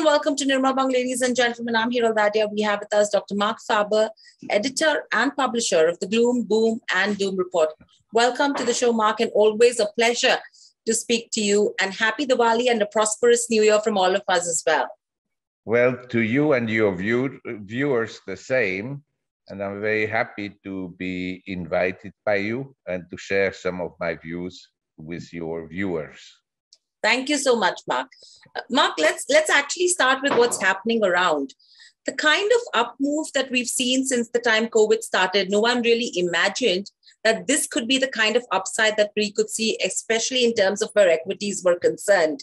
warm welcome to Nirmal Bang, ladies and gentlemen. I'm Hiral Dadia. We have with us Dr. Marc Faber, editor and publisher of the Gloom, Boom and Doom Report. Welcome to the show, Marc, and always a pleasure to speak to you. And happy Diwali and a prosperous New Year from all of us as well. Well, to you and your viewers the same. And I'm very happy to be invited by you and to share some of my views with your viewers. Thank you so much, Marc. Marc, let's actually start with what's happening around. The kind of up move that we've seen since the time COVID started, no one really imagined that this could be the kind of upside that we could see, especially in terms of where equities were concerned.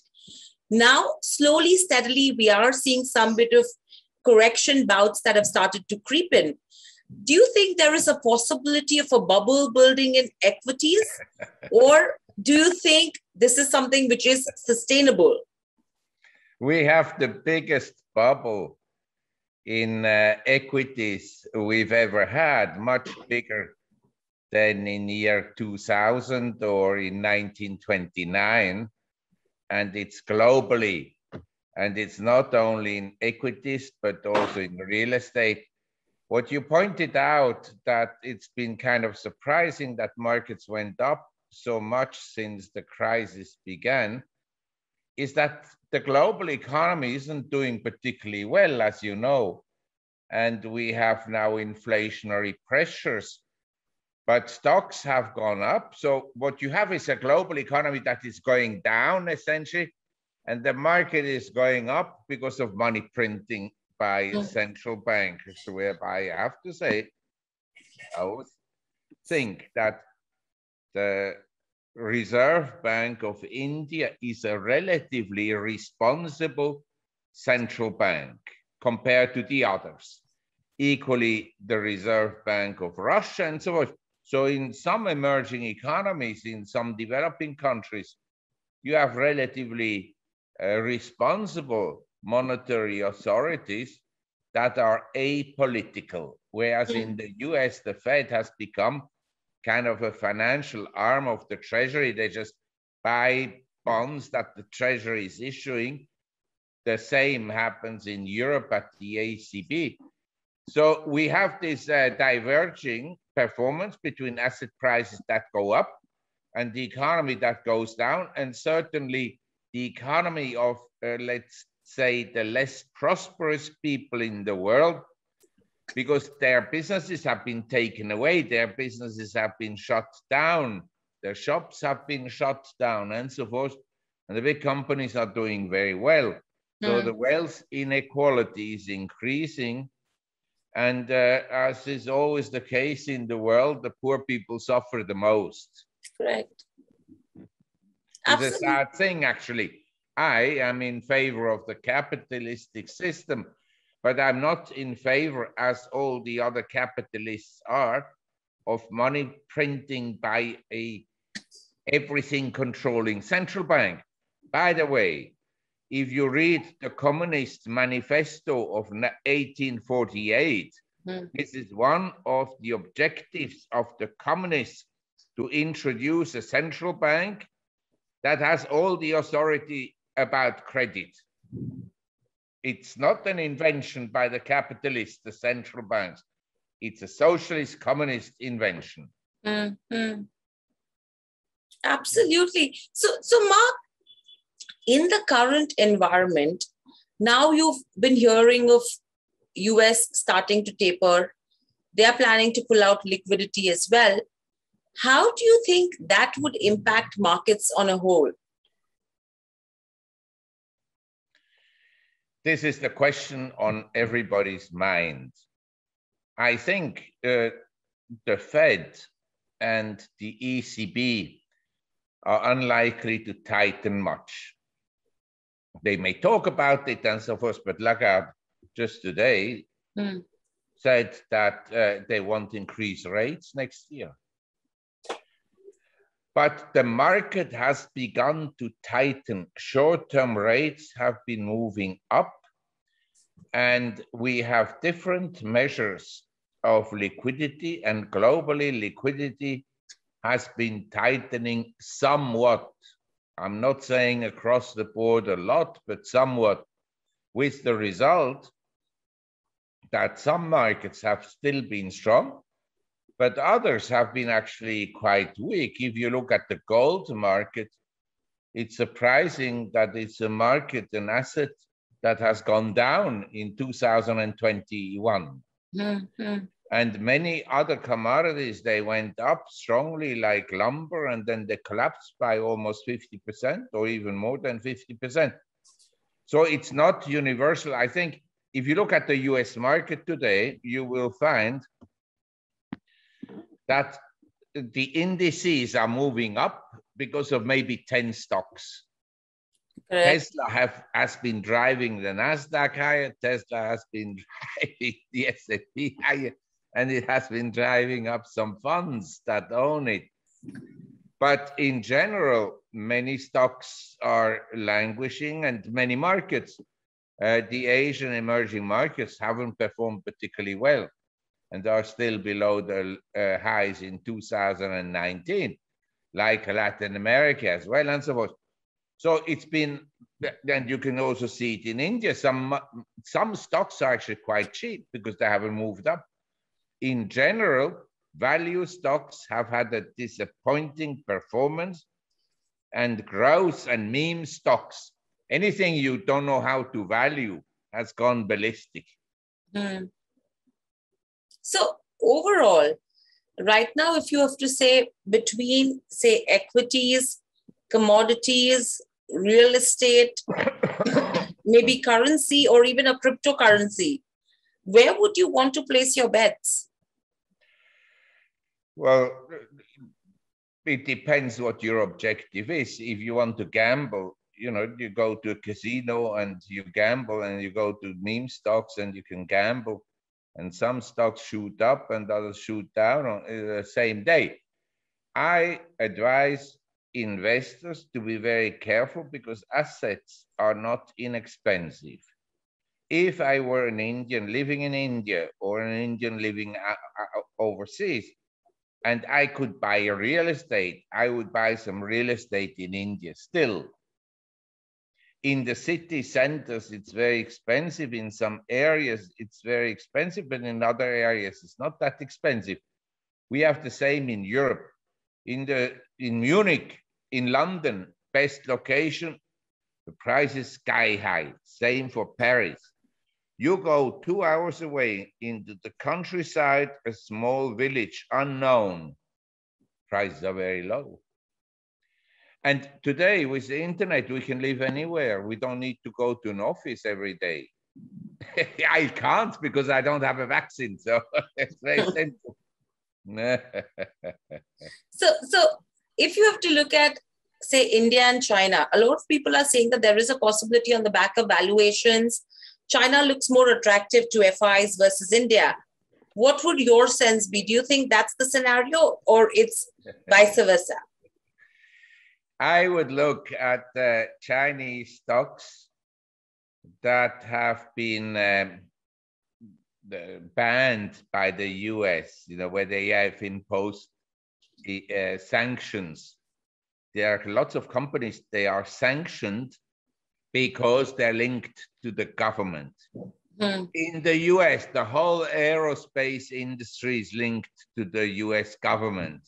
Now, slowly, steadily, we are seeing some bit of correction bouts that have started to creep in. Do you think there is a possibility of a bubble building in equities? Or do you think this is something which is sustainable? We have the biggest bubble in equities we've ever had, much bigger than in year 2000 or in 1929. And it's globally. And it's not only in equities, but also in real estate. What you pointed out, that it's been kind of surprising that markets went up so much since the crisis began, is that the global economy isn't doing particularly well, as you know, and we have now inflationary pressures, but stocks have gone up. So what you have is a global economy that is going down essentially, and the market is going up because of money printing by central bankers, whereby I have to say, I would think that the Reserve Bank of India is a relatively responsible central bank compared to the others. Equally, the Reserve Bank of Russia and so forth. So in some emerging economies, in some developing countries, you have relatively responsible monetary authorities that are apolitical, whereas in the US, the Fed has become kind of a financial arm of the Treasury. They just buy bonds that the Treasury is issuing. The same happens in Europe at the ECB. So we have this diverging performance between asset prices that go up and the economy that goes down, and certainly the economy of, let's say, the less prosperous people in the world, because their businesses have been taken away, their businesses have been shut down, their shops have been shut down, and so forth. And the big companies are doing very well. So the wealth inequality is increasing. And as is always the case in the world, the poor people suffer the most. Correct. It's a sad thing, actually. I am in favor of the capitalistic system, but I'm not in favor, as all the other capitalists are, of money printing by a everything controlling central bank. By the way, if you read the Communist Manifesto of 1848, this is one of the objectives of the communists, to introduce a central bank that has all the authority about credit. It's not an invention by the capitalists, the central banks. It's a socialist communist invention. Absolutely. So Marc, in the current environment, now you've been hearing of US starting to taper. They're planning to pull out liquidity as well. How do you think that would impact markets on a whole? This is the question on everybody's mind. I think the Fed and the ECB are unlikely to tighten much. They may talk about it and so forth, but Lagarde just today said that they won't increase rates next year. But the market has begun to tighten. Short-term rates have been moving up, and we have different measures of liquidity, and globally liquidity has been tightening somewhat. I'm not saying across the board a lot, but somewhat. with the result that some markets have still been strong, but others have been actually quite weak. If you look at the gold market, it's surprising that it's a market, an asset that has gone down in 2021. Mm-hmm. And many other commodities, they went up strongly, like lumber, and then they collapsed by almost 50% or even more than 50%. So it's not universal. I think if you look at the US market today, you will find that the indices are moving up because of maybe 10 stocks. Correct. Tesla has been driving the NASDAQ higher, Tesla has been driving the S&P higher, and it has been driving up some funds that own it. But in general, many stocks are languishing and many markets, the Asian emerging markets haven't performed particularly well and are still below the highs in 2019, like Latin America as well and so forth. So it's been, and you can also see it in India. Some stocks are actually quite cheap because they haven't moved up. In general, value stocks have had a disappointing performance, and growth and meme stocks, anything you don't know how to value, has gone ballistic. Mm. So overall, right now, if you have to say between, say, equities, commodities, real estate, maybe currency, or even a cryptocurrency, where would you want to place your bets? Well, it depends what your objective is. If you want to gamble, you know, you go to a casino and you gamble, and you go to meme stocks and you can gamble. And some stocks shoot up and others shoot down on the same day. I advise investors to be very careful because assets are not inexpensive. If I were an Indian living in India or an Indian living overseas, and I could buy a real estate, I would buy some real estate in India still. In the city centers, it's very expensive. In some areas, it's very expensive, but in other areas, it's not that expensive. We have the same in Europe. In Munich, in London, best location, the price is sky high. Same for Paris. You go 2 hours away into the countryside, a small village, unknown, prices are very low. And today with the internet, we can live anywhere. We don't need to go to an office every day. I can't because I don't have a vaccine. So it's very simple. So if you have to look at, say, India and China, a lot of people are saying that there is a possibility on the back of valuations. China looks more attractive to FIs versus India. What would your sense be? Do you think that's the scenario, or it's vice versa? I would look at the Chinese stocks that have been banned by the US, you know, where they have imposed sanctions. There are lots of companies, they are sanctioned because they're linked to the government. Mm. In the US, the whole aerospace industry is linked to the US government.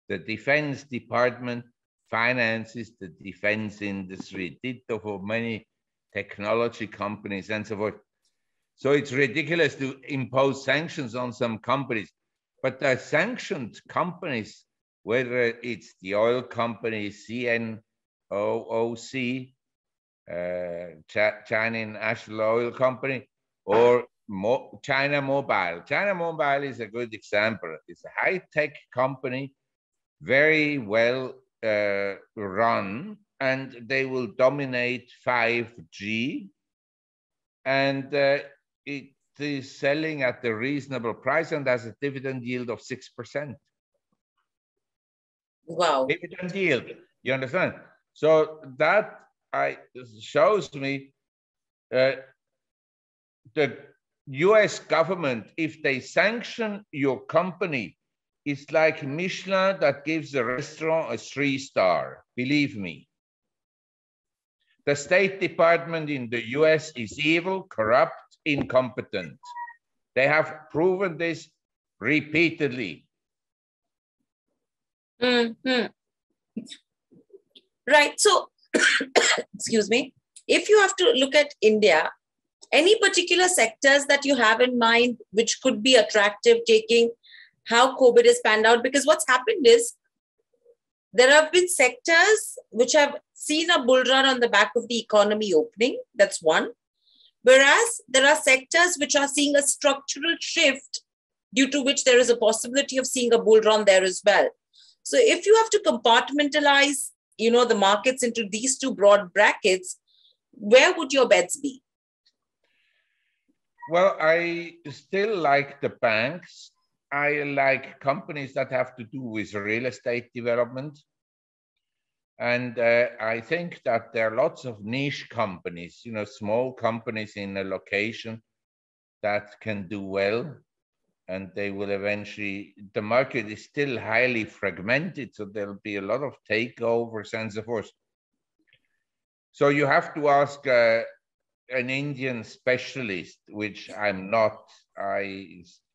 The Defense Department finances the defense industry, ditto for many technology companies and so forth. So it's ridiculous to impose sanctions on some companies, but the sanctioned companies, whether it's the oil company CNOOC, China National Oil Company, or China Mobile. China Mobile is a good example. It's a high-tech company, very well run, and they will dominate 5G, and it is selling at a reasonable price and has a dividend yield of 6%. Wow. Dividend yield, you understand? So that shows me the US government, if they sanction your company, it's like Michelin that gives a restaurant a 3-star, believe me. The State Department in the US is evil, corrupt, incompetent. They have proven this repeatedly. Mm-hmm. Right. So, excuse me, if you have to look at India, any particular sectors that you have in mind which could be attractive, taking how COVID has panned out? Because what's happened is there have been sectors which have seen a bull run on the back of the economy opening. That's one. Whereas there are sectors which are seeing a structural shift due to which there is a possibility of seeing a bull run there as well. So if you have to compartmentalize, the markets into these two broad brackets, where would your bets be? Well, I still like the banks. I like companies that have to do with real estate development. And I think that there are lots of niche companies, small companies in a location that can do well. And they will eventually, the market is still highly fragmented, so there'll be a lot of takeovers and so forth. So you have to ask an Indian specialist, which I'm not.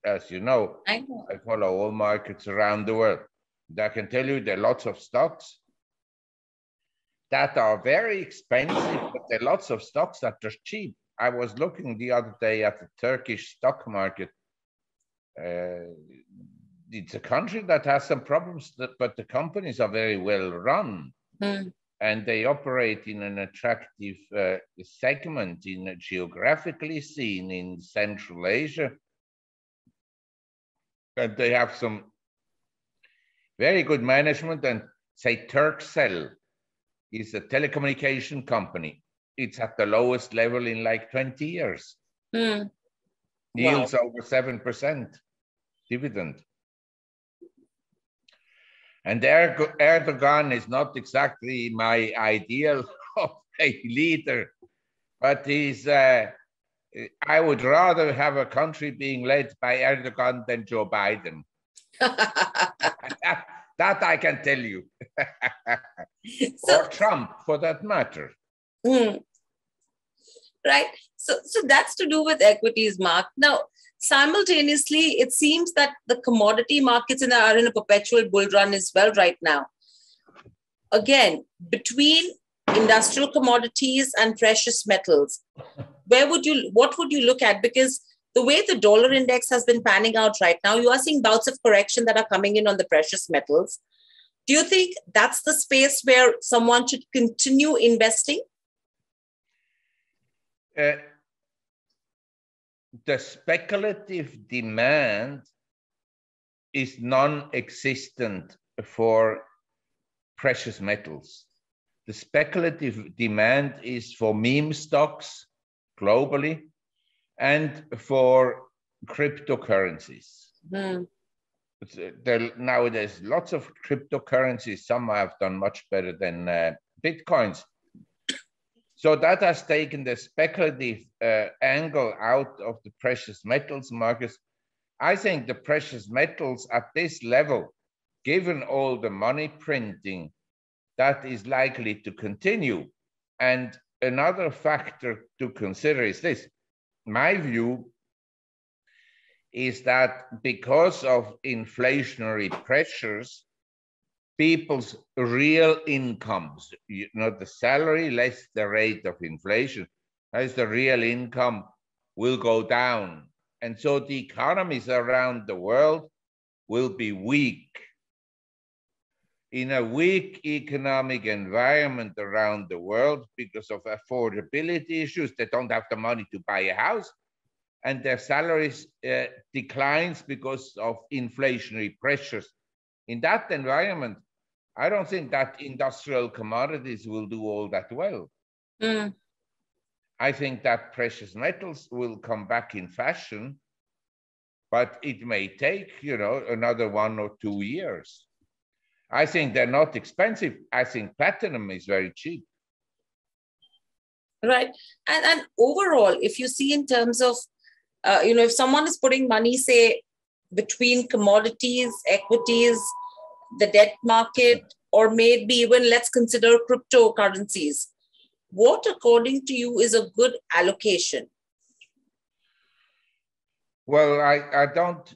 As you know, I follow all markets around the world. And I can tell you there are lots of stocks that are very expensive, but there are lots of stocks that are cheap. I was looking the other day at the Turkish stock market. It's a country that has some problems, but the companies are very well run. And they operate in an attractive segment geographically seen in Central Asia. And they have some very good management. And say Turkcell is a telecommunication company. It's at the lowest level in like 20 years. Yields over 7% dividend. And Erdogan is not exactly my ideal of a leader, but he's, I would rather have a country being led by Erdogan than Joe Biden. That I can tell you. Or Trump, for that matter. Right. So that's to do with equities, Mark. Now, simultaneously, it seems that the commodity markets are in a perpetual bull run as well right now. Again, between industrial commodities and precious metals, what would you look at? Because the way the dollar index has been panning out right now, you are seeing bouts of correction that are coming in on the precious metals. Do you think that's the space where someone should continue investing? The speculative demand is non-existent for precious metals. The speculative demand is for meme stocks globally and for cryptocurrencies. Nowadays, lots of cryptocurrencies. Some have done much better than Bitcoins. So that has taken the speculative angle out of the precious metals markets. I think the precious metals at this level, given all the money printing, that is likely to continue. And another factor to consider is this. My view is that because of inflationary pressures, people's real incomes, the salary less the rate of inflation, as the real income will go down. And so the economies around the world will be weak. In a weak economic environment around the world, because of affordability issues, they don't have the money to buy a house, and their salaries declines because of inflationary pressures. In that environment, I don't think that industrial commodities will do all that well. I think that precious metals will come back in fashion, but it may take, another 1 or 2 years. I think they're not expensive. I think platinum is very cheap. Right. And overall, if you see in terms of, if someone is putting money, say, between commodities, equities, the debt market, or maybe even let's consider cryptocurrencies. what, according to you, is a good allocation? Well, I don't,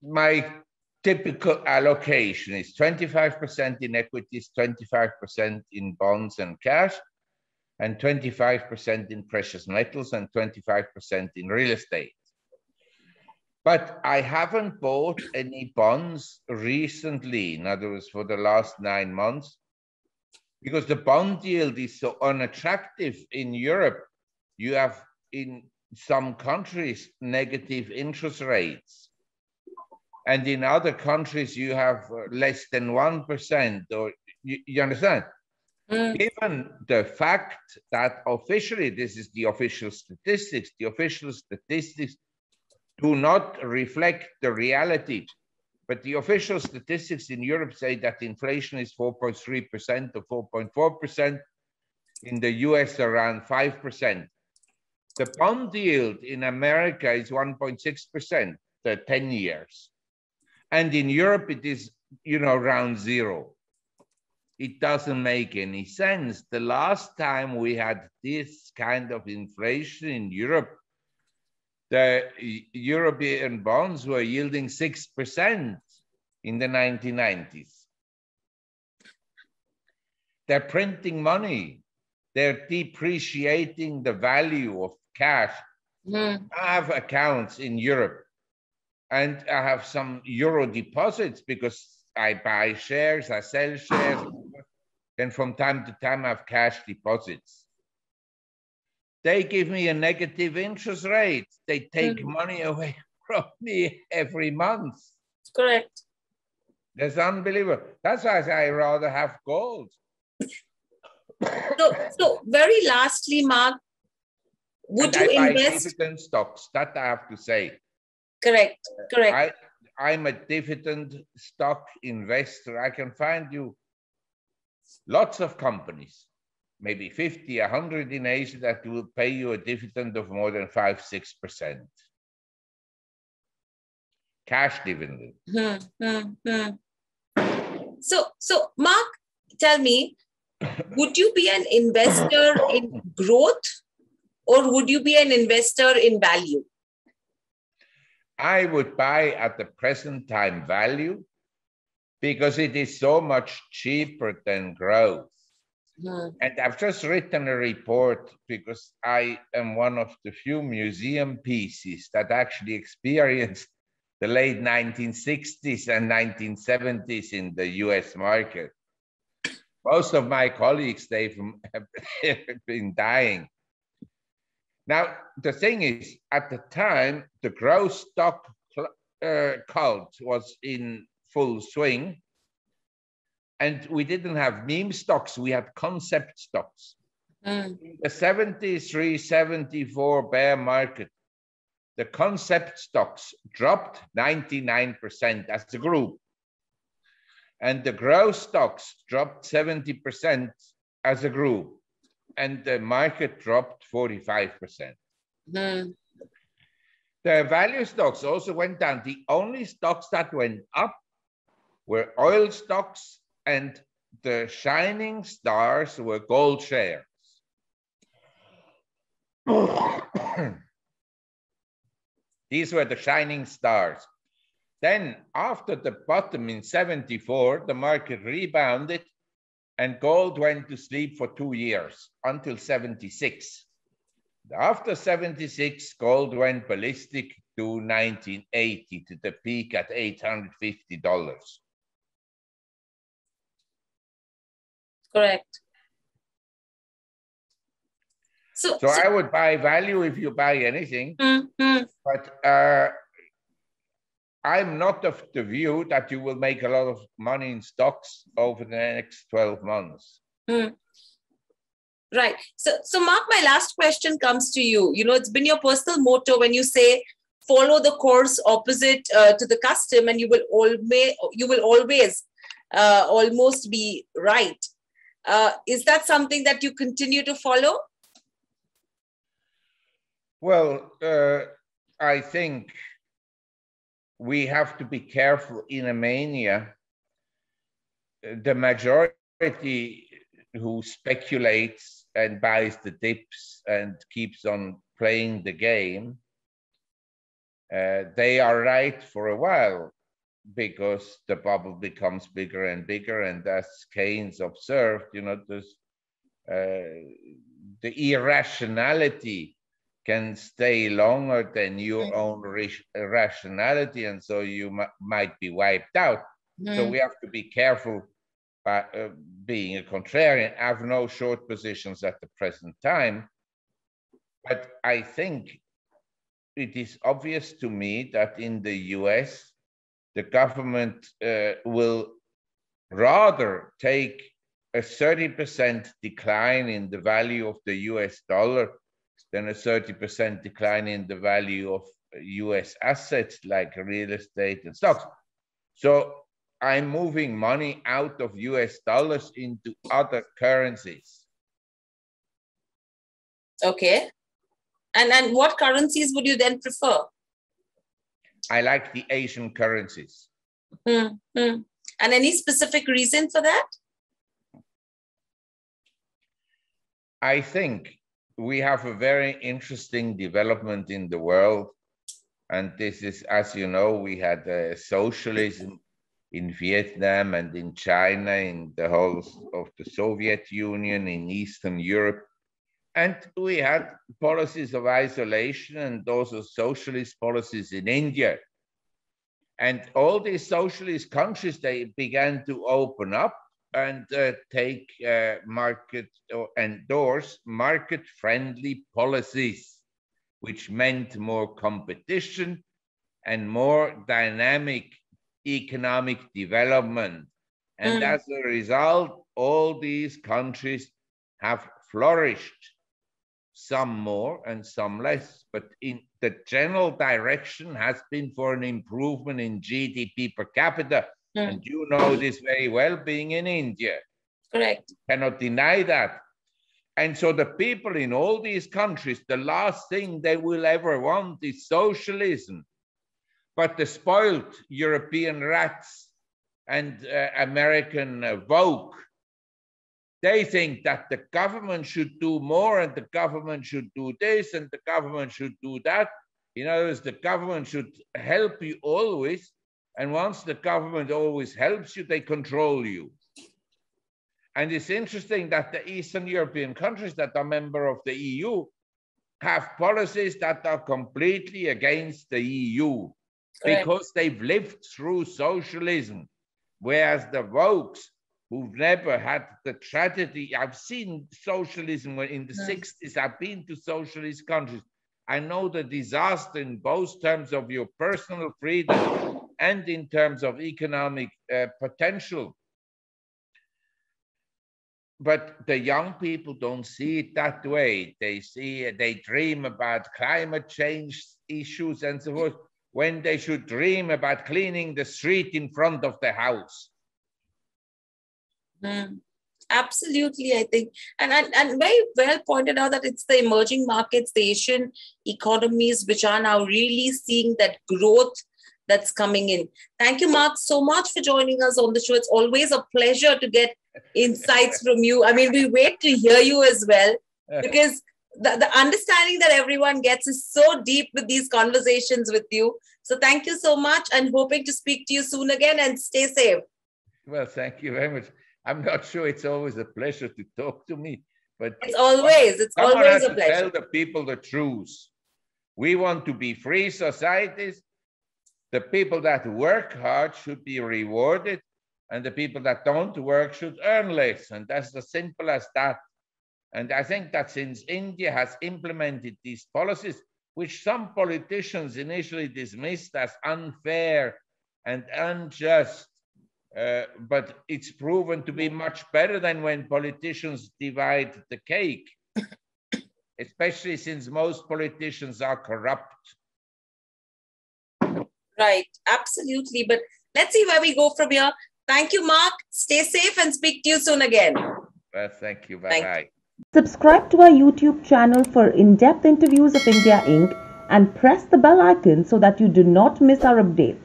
my typical allocation is 25% in equities, 25% in bonds and cash, and 25% in precious metals and 25% in real estate. But I haven't bought any bonds recently, in other words, for the last 9 months, because the bond yield is so unattractive in Europe. You have in some countries negative interest rates. And in other countries, you have less than 1%, or you understand? Given the fact that officially, this is the official statistics do not reflect the reality. But the official statistics in Europe say that inflation is 4.3% or 4.4%. In the US, around 5%. The bond yield in America is 1.6%, the 10 years. And in Europe, it is, around zero. It doesn't make any sense. The last time we had this kind of inflation in Europe, the European bonds were yielding 6% in the 1990s. They're printing money. They're depreciating the value of cash. I have accounts in Europe, and I have some euro deposits because I buy shares, I sell shares, and from time to time I have cash deposits. They give me a negative interest rate. They take money away from me every month. Correct. That's unbelievable. That's why I say I rather have gold. So very lastly, Marc, would you invest? Dividend stocks, that I have to say. Correct. I'm a dividend stock investor. I can find you lots of companies, maybe 50, 100 in Asia, that will pay you a dividend of more than 5-6%. Cash dividend. So Marc, tell me, would you be an investor in growth or would you be an investor in value? I would buy at the present time value because it is so much cheaper than growth. And I've just written a report because I am one of the few museum pieces that actually experienced the late 1960s and 1970s in the US market. Most of my colleagues, they've been dying. Now, the thing is, at the time, the growth stock cult was in full swing. And we didn't have meme stocks, we had concept stocks. In the 73, 74 bear market, the concept stocks dropped 99% as a group. And the growth stocks dropped 70% as a group. And the market dropped 45%. The value stocks also went down. The only stocks that went up were oil stocks, and the shining stars were gold shares. These were the shining stars. Then after the bottom in 74, the market rebounded and gold went to sleep for 2 years until 76. After 76, gold went ballistic to 1980, to the peak at $850. Correct. So I would buy value if you buy anything, but I'm not of the view that you will make a lot of money in stocks over the next 12 months. Right. So Marc, my last question comes to you. It's been your personal motto when you say, follow the course opposite to the custom, and you will always almost be right. Is that something that you continue to follow? Well, I think we have to be careful in a mania. The majority who speculates and buys the dips and keeps on playing the game, they are right for a while, because the bubble becomes bigger and bigger. And as Keynes observed, there's the irrationality can stay longer than your own rationality, and so you might be wiped out. So we have to be careful being a contrarian. I have no short positions at the present time, but I think it is obvious to me that in the US, the government will rather take a 30% decline in the value of the US dollar than a 30% decline in the value of US assets like real estate and stocks. So I'm moving money out of US dollars into other currencies. Okay. And what currencies would you then prefer? I like the Asian currencies. And any specific reason for that? I think we have a very interesting development in the world. And this is, as you know, we had socialism in Vietnam and in China, in the whole of the Soviet Union, in Eastern Europe. And we had policies of isolation and also socialist policies in India. And all these socialist countries, they began to open up and take endorse market-friendly policies, which meant more competition and more dynamic economic development. And as a result, all these countries have flourished, some more and some less, but in the general direction has been for an improvement in GDP per capita. And you know this very well, being in India. Correct. Cannot deny that. And so the people in all these countries, the last thing they will ever want is socialism. But the spoiled European rats and American woke, they think that the government should do more and the government should do this and the government should do that. In other words, the government should help you always. And once the government always helps you, they control you. And it's interesting that the Eastern European countries that are members of the EU have policies that are completely against the EU. Correct. Because they've lived through socialism, whereas the wokes who've never had the tragedy. I've seen socialism in the 60s. I've been to socialist countries. I know the disaster in both terms of your personal freedom and in terms of economic potential. But the young people don't see it that way. They dream about climate change issues and so forth, when they should dream about cleaning the street in front of the house. Absolutely, I think. And very well pointed out that it's the emerging markets, the Asian economies, which are now really seeing that growth that's coming in. Thank you, Marc, so much for joining us on the show. It's always a pleasure to get insights from you. I mean, we wait to hear you as well, because the understanding that everyone gets is so deep with these conversations with you. So thank you so much, and hoping to speak to you soon again, and stay safe. Well, thank you very much. I'm not sure it's always a pleasure to talk to me, but it's always a pleasure. Tell the people the truth. We want to be free societies. The people that work hard should be rewarded, and the people that don't work should earn less. And that's as simple as that. And I think that since India has implemented these policies, which some politicians initially dismissed as unfair and unjust, but it's proven to be much better than when politicians divide the cake, especially since most politicians are corrupt. Right, absolutely. But let's see where we go from here. Thank you, Marc. Stay safe and speak to you soon again. Well, thank you. Bye-bye. Subscribe to our YouTube channel for in-depth interviews of India Inc. and press the bell icon so that you do not miss our updates.